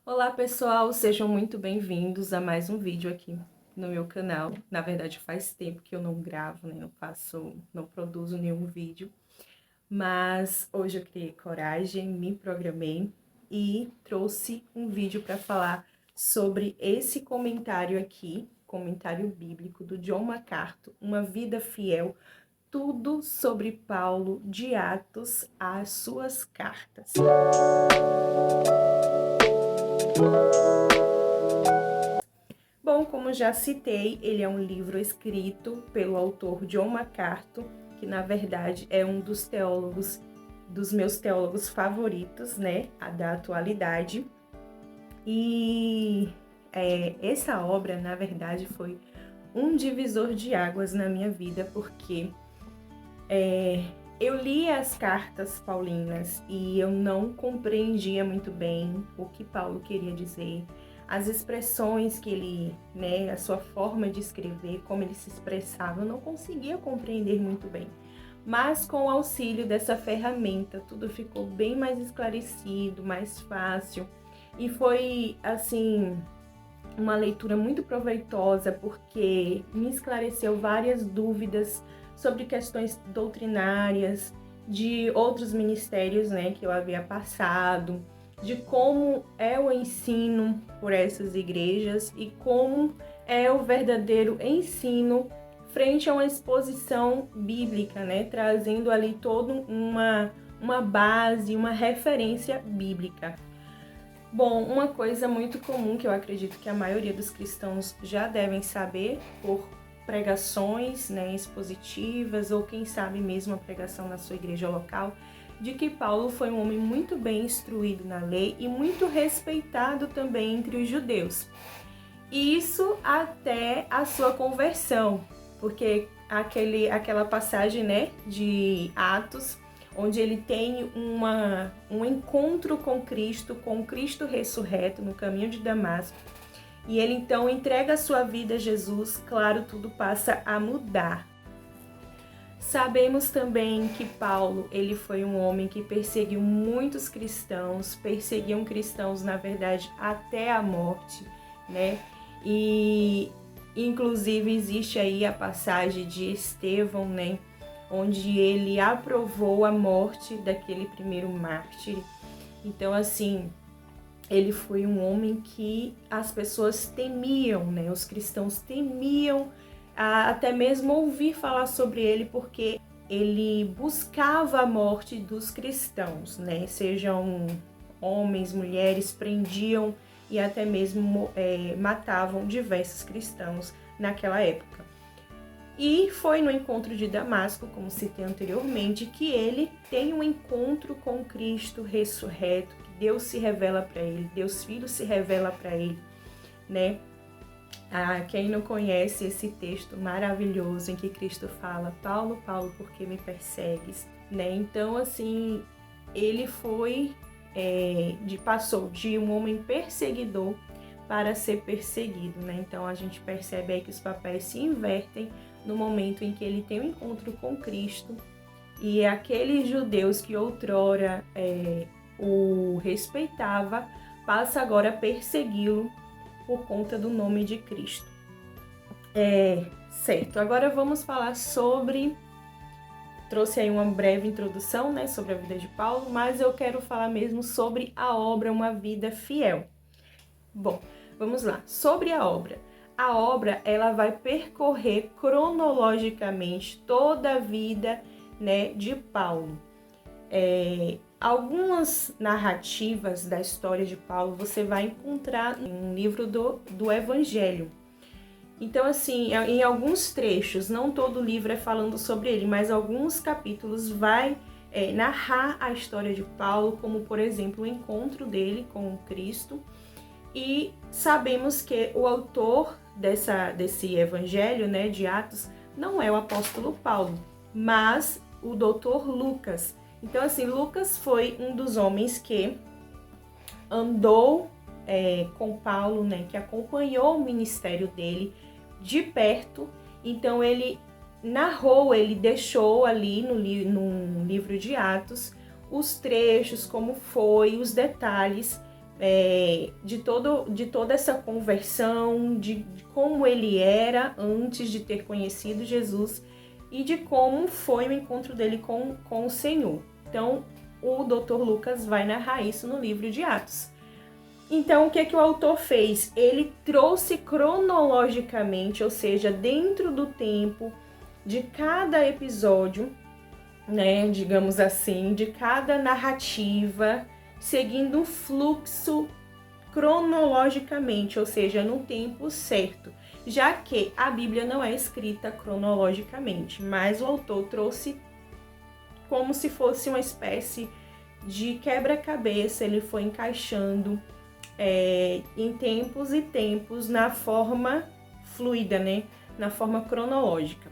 Olá pessoal, sejam muito bem-vindos a mais um vídeo aqui no meu canal. Na verdade faz tempo que eu não gravo, né? Não produzo nenhum vídeo. Mas hoje eu criei coragem, me programei e trouxe um vídeo para falar sobre esse comentário aqui, comentário bíblico do John MacArthur, Uma Vida Fiel, tudo sobre Paulo, de Atos às suas cartas. Bom, como já citei, ele é um livro escrito pelo autor John MacArthur, que na verdade é um dos meus teólogos favoritos, né, da atualidade. E essa obra, na verdade, foi um divisor de águas na minha vida, porque eu li as cartas paulinas e eu não compreendia muito bem o que Paulo queria dizer, as expressões que ele, né, a sua forma de escrever, como ele se expressava, eu não conseguia compreender muito bem. Mas com o auxílio dessa ferramenta, tudo ficou bem mais esclarecido, mais fácil. E foi, assim, uma leitura muito proveitosa, porque me esclareceu várias dúvidas sobre questões doutrinárias, de outros ministérios, né, que eu havia passado, de como é o ensino por essas igrejas e como é o verdadeiro ensino frente a uma exposição bíblica, né, trazendo ali toda uma base, uma referência bíblica. Bom, uma coisa muito comum que eu acredito que a maioria dos cristãos já devem saber por pregações, né, expositivas, ou quem sabe mesmo a pregação na sua igreja local, de que Paulo foi um homem muito bem instruído na lei e muito respeitado também entre os judeus. E isso até a sua conversão, porque aquela passagem, né, de Atos, onde ele tem um encontro com Cristo ressurreto no caminho de Damasco, e ele então entrega a sua vida a Jesus, claro, tudo passa a mudar. Sabemos também que Paulo, ele foi um homem que perseguiu muitos cristãos, perseguiam cristãos, na verdade, até a morte, né? E inclusive existe aí a passagem de Estevão, né, onde ele aprovou a morte daquele primeiro mártir. Então, assim, ele foi um homem que as pessoas temiam, né? Os cristãos temiam até mesmo ouvir falar sobre ele, porque ele buscava a morte dos cristãos, né? Sejam homens, mulheres, prendiam e até mesmo matavam diversos cristãos naquela época. E foi no encontro de Damasco, como citei anteriormente, que ele tem um encontro com Cristo ressurreto, que Deus se revela para ele, Deus Filho se revela para ele, né? Quem não conhece esse texto maravilhoso em que Cristo fala: Paulo, Paulo, por que me persegues? Né? Então, assim, ele passou de um homem perseguidor para ser perseguido, né? Então a gente percebe aí que os papéis se invertem no momento em que ele tem um encontro com Cristo, e aqueles judeus que outrora o respeitava, passa agora a persegui-lo por conta do nome de Cristo. Certo, agora vamos falar sobre... Trouxe aí uma breve introdução, né, sobre a vida de Paulo, mas eu quero falar mesmo sobre a obra Uma Vida Fiel. Bom, vamos lá. Sobre a obra, ela vai percorrer cronologicamente toda a vida, né, de Paulo. Algumas narrativas da história de Paulo você vai encontrar no livro do Evangelho. Então, assim, em alguns trechos, não todo o livro é falando sobre ele, mas alguns capítulos vai narrar a história de Paulo, como, por exemplo, o encontro dele com Cristo. E sabemos que o autor desse evangelho, né, de Atos, não é o apóstolo Paulo, mas o doutor Lucas. Então, assim, Lucas foi um dos homens que andou com Paulo, né, que acompanhou o ministério dele de perto. Então, ele narrou, ele deixou ali no livro de Atos os trechos, como foi, os detalhes de toda essa conversão, de como ele era antes de ter conhecido Jesus e de como foi o encontro dele com o Senhor. Então, o Dr. Lucas vai narrar isso no livro de Atos. Então, o que o autor fez? Ele trouxe cronologicamente, ou seja, dentro do tempo de cada episódio, né, digamos assim, de cada narrativa, seguindo um fluxo cronologicamente, ou seja, no tempo certo, já que a Bíblia não é escrita cronologicamente, mas o autor trouxe como se fosse uma espécie de quebra-cabeça, ele foi encaixando em tempos e tempos na forma fluida, né, na forma cronológica.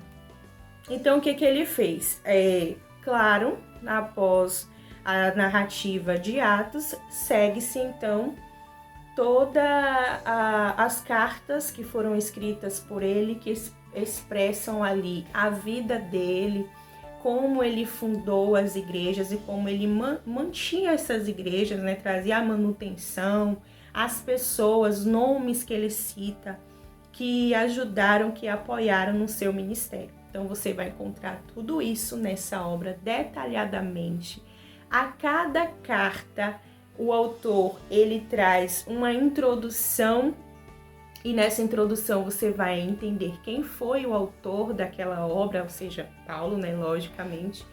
Então, o que ele fez? Claro, após a narrativa de Atos, segue-se então todas as cartas que foram escritas por ele, que expressam ali a vida dele, como ele fundou as igrejas e como ele mantinha essas igrejas, né? Trazia a manutenção, as pessoas, nomes que ele cita, que ajudaram, que apoiaram no seu ministério. Então você vai encontrar tudo isso nessa obra detalhadamente. A cada carta, o autor ele traz uma introdução e nessa introdução você vai entender quem foi o autor daquela obra, ou seja, Paulo, né, logicamente.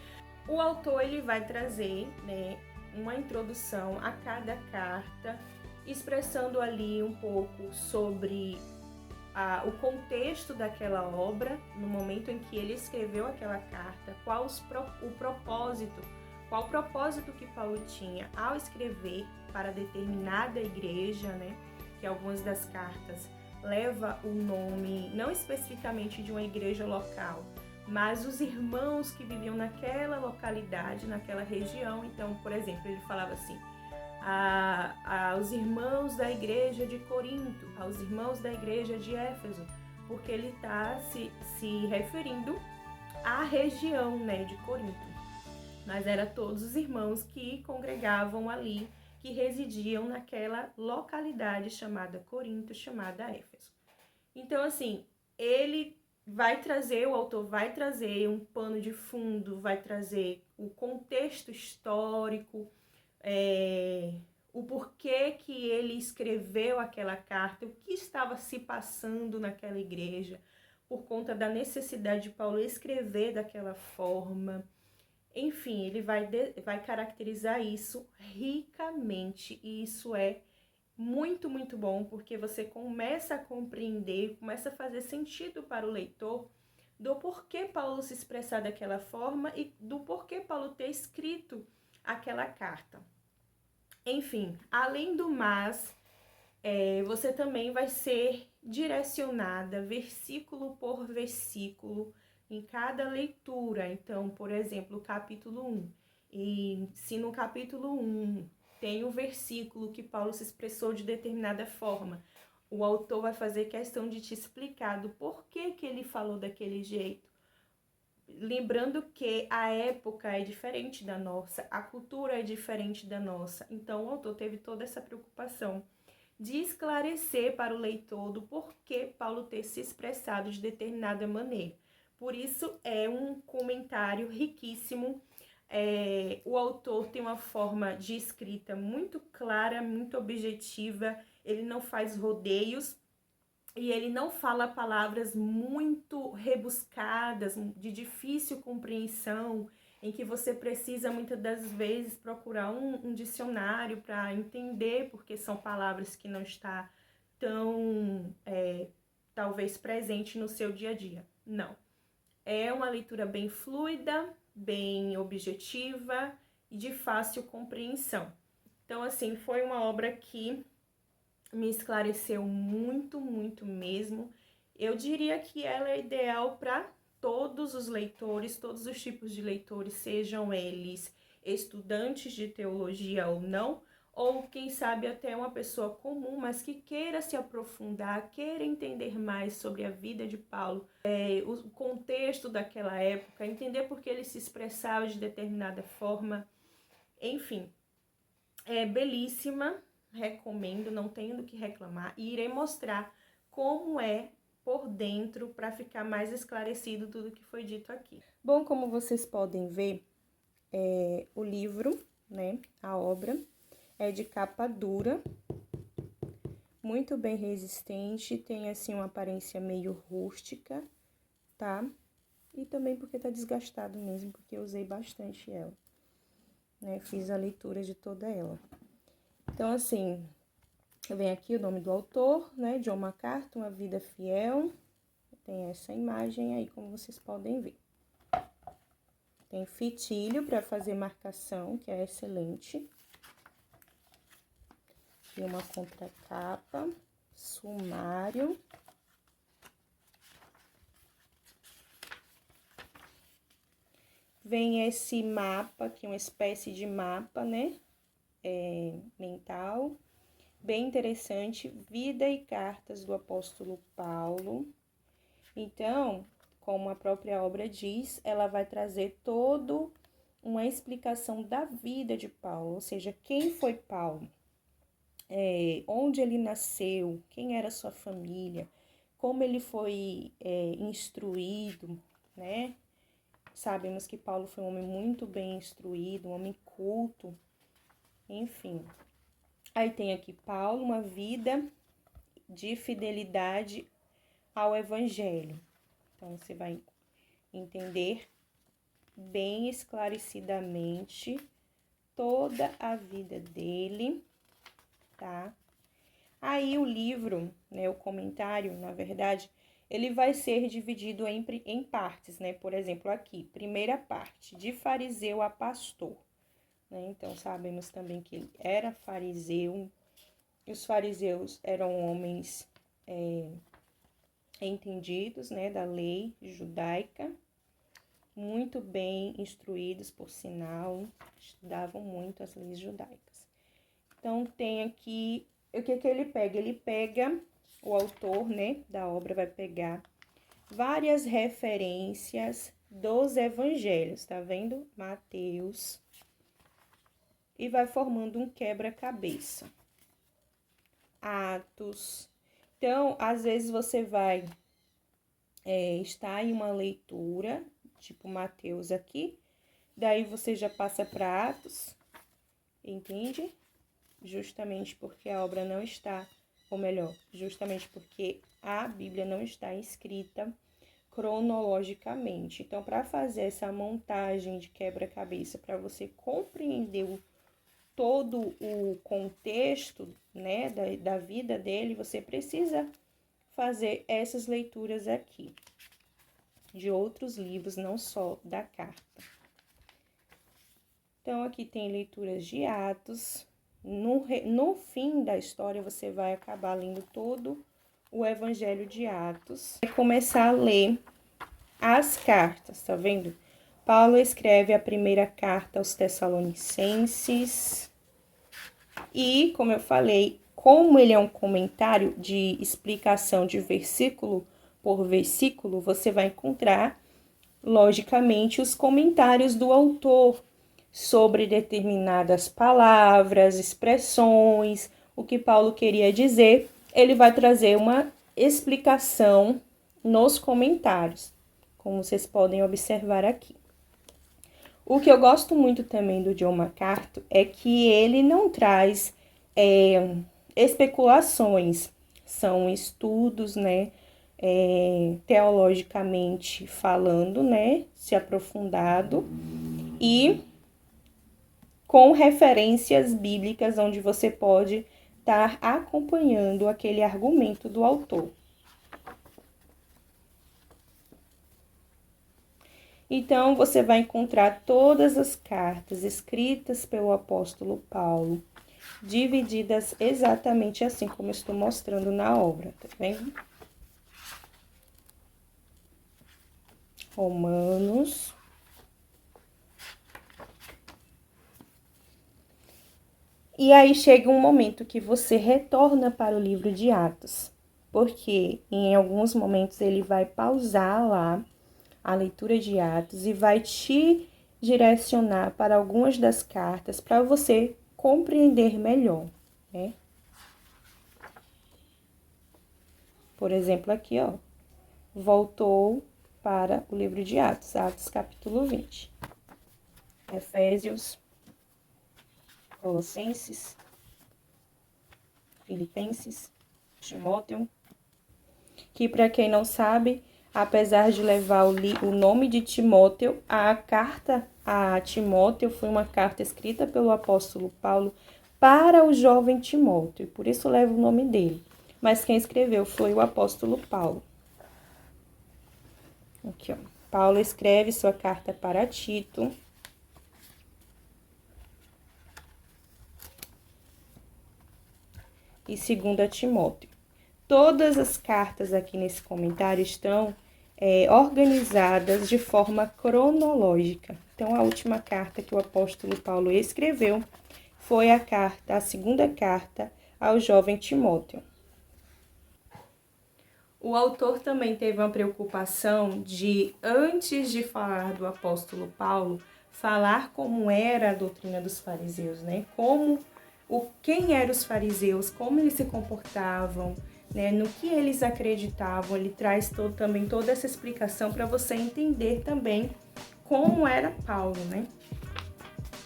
O autor ele vai trazer, né, uma introdução a cada carta, expressando ali um pouco sobre o contexto daquela obra, no momento em que ele escreveu aquela carta, qual o propósito que Paulo tinha ao escrever para determinada igreja, né? Que algumas das cartas leva o nome, não especificamente de uma igreja local, mas os irmãos que viviam naquela localidade, naquela região. Então, por exemplo, ele falava assim, aos irmãos da igreja de Corinto, aos irmãos da igreja de Éfeso, porque ele está se referindo à região, né, de Corinto. Mas era todos os irmãos que congregavam ali, que residiam naquela localidade chamada Corinto, chamada Éfeso. Então, assim, o autor vai trazer um pano de fundo, vai trazer o contexto histórico, o porquê que ele escreveu aquela carta, o que estava se passando naquela igreja, por conta da necessidade de Paulo escrever daquela forma. Enfim, ele vai caracterizar isso ricamente, e isso é muito, muito bom, porque você começa a compreender, começa a fazer sentido para o leitor do porquê Paulo se expressar daquela forma e do porquê Paulo ter escrito aquela carta. Enfim, além do mais, você também vai ser direcionada versículo por versículo em cada leitura. Então, por exemplo, o capítulo 1. E se no capítulo 1 tem o versículo que Paulo se expressou de determinada forma, o autor vai fazer questão de te explicar do porquê que ele falou daquele jeito. Lembrando que a época é diferente da nossa, a cultura é diferente da nossa. Então, o autor teve toda essa preocupação de esclarecer para o leitor do porquê Paulo ter se expressado de determinada maneira. Por isso, é um comentário riquíssimo. O autor tem uma forma de escrita muito clara, muito objetiva, ele não faz rodeios e ele não fala palavras muito rebuscadas, de difícil compreensão, em que você precisa muitas das vezes procurar um dicionário para entender, porque são palavras que não está tão, talvez, presente no seu dia a dia. Não. É uma leitura bem fluida, bem objetiva e de fácil compreensão. Então, assim, foi uma obra que me esclareceu muito, muito mesmo. Eu diria que ela é ideal para todos os leitores, todos os tipos de leitores, sejam eles estudantes de teologia ou não, ou quem sabe até uma pessoa comum, mas que queira se aprofundar, queira entender mais sobre a vida de Paulo, o contexto daquela época, entender por que ele se expressava de determinada forma. Enfim, é belíssima, recomendo, não tenho do que reclamar, e irei mostrar como é por dentro para ficar mais esclarecido tudo que foi dito aqui. Bom, como vocês podem ver, o livro, né, a obra, é de capa dura, muito bem resistente, tem assim uma aparência meio rústica, tá? E também porque tá desgastado mesmo, porque eu usei bastante ela, né? Fiz a leitura de toda ela. Então, assim, vem aqui o nome do autor, né? John MacArthur, Uma Vida Fiel. Tem essa imagem aí, como vocês podem ver. Tem fitilho para fazer marcação, que é excelente. E uma contracapa, sumário. Vem esse mapa, que é uma espécie de mapa, né? Mental. Bem interessante, Vida e Cartas do Apóstolo Paulo. Então, como a própria obra diz, ela vai trazer toda uma explicação da vida de Paulo, ou seja, quem foi Paulo, onde ele nasceu, quem era sua família, como ele foi instruído, né? Sabemos que Paulo foi um homem muito bem instruído, um homem culto, enfim. Aí tem aqui Paulo, uma vida de fidelidade ao Evangelho. Então, você vai entender bem esclarecidamente toda a vida dele, tá? Aí o livro, né, o comentário, na verdade, ele vai ser dividido em partes, né? Por exemplo, aqui, primeira parte, de fariseu a pastor, né? Então, sabemos também que ele era fariseu. Os fariseus eram homens entendidos, né, da lei judaica, muito bem instruídos, por sinal, estudavam muito as leis judaicas. Então, tem aqui, o que ele pega? Ele pega, o autor, né, da obra vai pegar várias referências dos evangelhos, tá vendo? Mateus, e vai formando um quebra-cabeça. Atos. Então, às vezes você vai estar em uma leitura, tipo Mateus aqui, daí você já passa para Atos, entende? Justamente porque a obra não está, ou melhor, justamente porque a Bíblia não está escrita cronologicamente. Então, para fazer essa montagem de quebra-cabeça, para você compreender todo o contexto, né, da vida dele, você precisa fazer essas leituras aqui, de outros livros, não só da carta. Então, aqui tem leituras de Atos. No fim da história, você vai acabar lendo todo o Evangelho de Atos. Vai começar a ler as cartas, tá vendo? Paulo escreve a primeira carta aos Tessalonicenses. E, como eu falei, como ele é um comentário de explicação de versículo por versículo, você vai encontrar, logicamente, os comentários do autor sobre determinadas palavras, expressões, o que Paulo queria dizer. Ele vai trazer uma explicação nos comentários, como vocês podem observar aqui. O que eu gosto muito também do John MacArthur é que ele não traz especulações, são estudos, né, teologicamente falando, né, se aprofundado, e com referências bíblicas onde você pode estar acompanhando aquele argumento do autor. Então, você vai encontrar todas as cartas escritas pelo apóstolo Paulo, divididas exatamente assim como eu estou mostrando na obra, tá vendo? Romanos. E aí chega um momento que você retorna para o livro de Atos, porque em alguns momentos ele vai pausar lá a leitura de Atos e vai te direcionar para algumas das cartas para você compreender melhor, né? Por exemplo, aqui, ó, voltou para o livro de Atos, Atos capítulo 20. Efésios, Colossenses, Filipenses, Timóteo, que para quem não sabe, apesar de levar o nome de Timóteo, a carta a Timóteo foi uma carta escrita pelo apóstolo Paulo para o jovem Timóteo, e por isso leva o nome dele. Mas quem escreveu foi o apóstolo Paulo. Aqui, ó. Paulo escreve sua carta para Tito. E 2 Timóteo. Todas as cartas aqui nesse comentário estão organizadas de forma cronológica. Então, a última carta que o apóstolo Paulo escreveu foi a segunda carta ao jovem Timóteo. O autor também teve uma preocupação de, antes de falar do apóstolo Paulo, falar como era a doutrina dos fariseus, né? Quem eram os fariseus, como eles se comportavam, né? No que eles acreditavam. Ele traz também toda essa explicação para você entender também como era Paulo, né?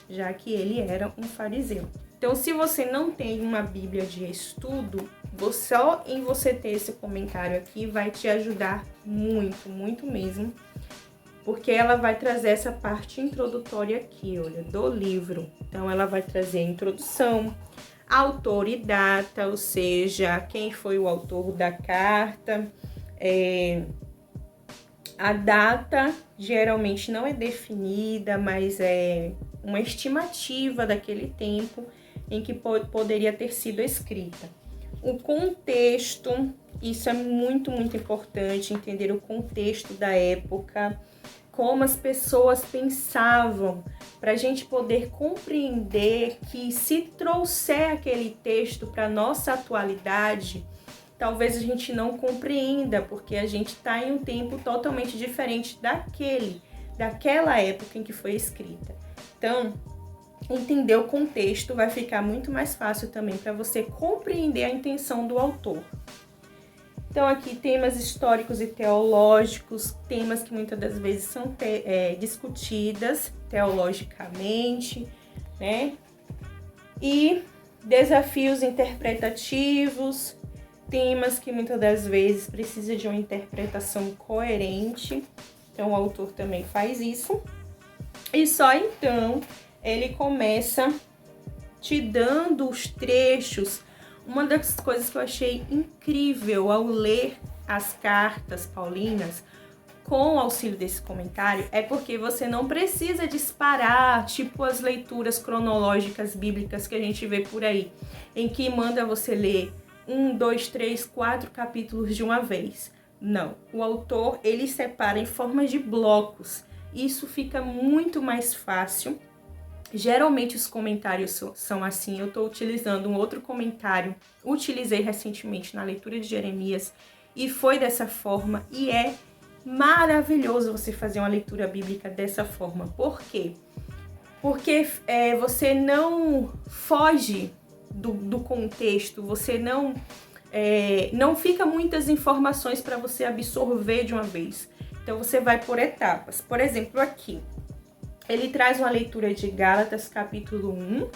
Já que ele era um fariseu. Então, se você não tem uma Bíblia de estudo, só em você ter esse comentário aqui vai te ajudar muito, muito mesmo. Porque ela vai trazer essa parte introdutória aqui, olha, do livro. Então, ela vai trazer a introdução, autor e data, ou seja, quem foi o autor da carta. A data geralmente não é definida, mas é uma estimativa daquele tempo em que poderia ter sido escrita. O contexto, isso é muito, muito importante, entender o contexto da época, como as pessoas pensavam, para a gente poder compreender que se trouxer aquele texto para a nossa atualidade, talvez a gente não compreenda, porque a gente está em um tempo totalmente diferente daquela época em que foi escrita. Então, entender o contexto vai ficar muito mais fácil também para você compreender a intenção do autor. Então, aqui temas históricos e teológicos, temas que muitas das vezes são discutidas teologicamente, né? E desafios interpretativos, temas que muitas das vezes precisam de uma interpretação coerente. Então, o autor também faz isso. E só então ele começa te dando os trechos. Uma das coisas que eu achei incrível ao ler as cartas paulinas com o auxílio desse comentário é porque você não precisa disparar, tipo as leituras cronológicas bíblicas que a gente vê por aí, em que manda você ler 1, 2, 3, 4 capítulos de uma vez. Não, o autor ele separa em forma de blocos. Isso fica muito mais fácil. Geralmente os comentários são assim. Eu estou utilizando um outro comentário, utilizei recentemente na leitura de Jeremias e foi dessa forma, e é maravilhoso você fazer uma leitura bíblica dessa forma. Por quê? Porque você não foge do contexto, você não fica muitas informações para você absorver de uma vez. Então você vai por etapas. Por exemplo, aqui ele traz uma leitura de Gálatas, capítulo 1,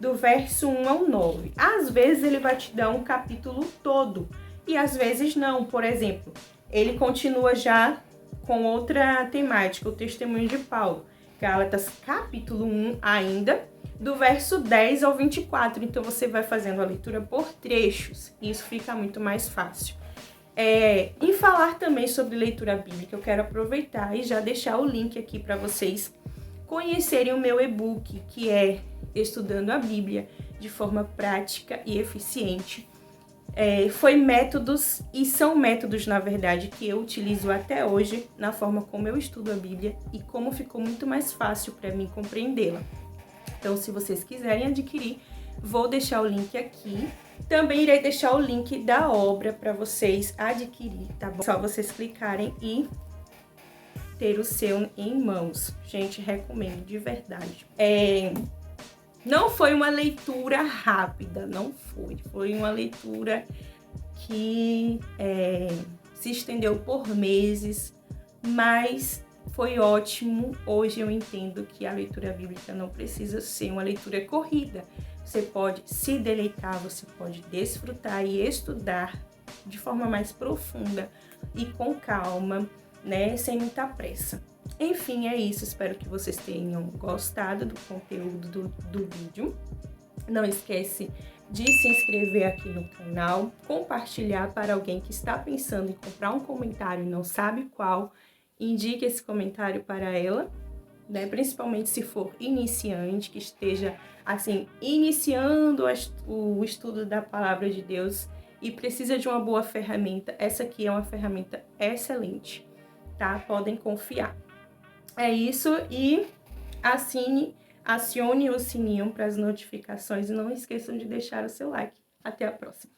do verso 1 ao 9. Às vezes ele vai te dar um capítulo todo, e às vezes não. Por exemplo, ele continua já com outra temática, o testemunho de Paulo. Gálatas, capítulo 1 ainda, do verso 10 ao 24. Então, você vai fazendo a leitura por trechos, e isso fica muito mais fácil. Em falar também sobre leitura bíblica, eu quero aproveitar e já deixar o link aqui para vocês conhecerem o meu e-book, que é Estudando a Bíblia de forma prática e eficiente. São métodos, na verdade, que eu utilizo até hoje na forma como eu estudo a Bíblia e como ficou muito mais fácil para mim compreendê-la. Então, se vocês quiserem adquirir, vou deixar o link aqui. Também irei deixar o link da obra para vocês adquirir, tá bom? Só vocês clicarem e ter o seu em mãos. Gente, recomendo de verdade. Não foi uma leitura rápida, não foi. Foi uma leitura que se estendeu por meses, mas foi ótimo. Hoje eu entendo que a leitura bíblica não precisa ser uma leitura corrida. Você pode se deleitar, você pode desfrutar e estudar de forma mais profunda e com calma, né? Sem muita pressa. Enfim, é isso. Espero que vocês tenham gostado do conteúdo do vídeo. Não esquece de se inscrever aqui no canal, compartilhar para alguém que está pensando em comprar um comentário e não sabe qual. Indique esse comentário para ela, né? Principalmente se for iniciante, que esteja assim iniciando o estudo da palavra de Deus e precisa de uma boa ferramenta. Essa aqui é uma ferramenta excelente, tá? Podem confiar. É isso, e acione o sininho para as notificações e não esqueçam de deixar o seu like. Até a próxima!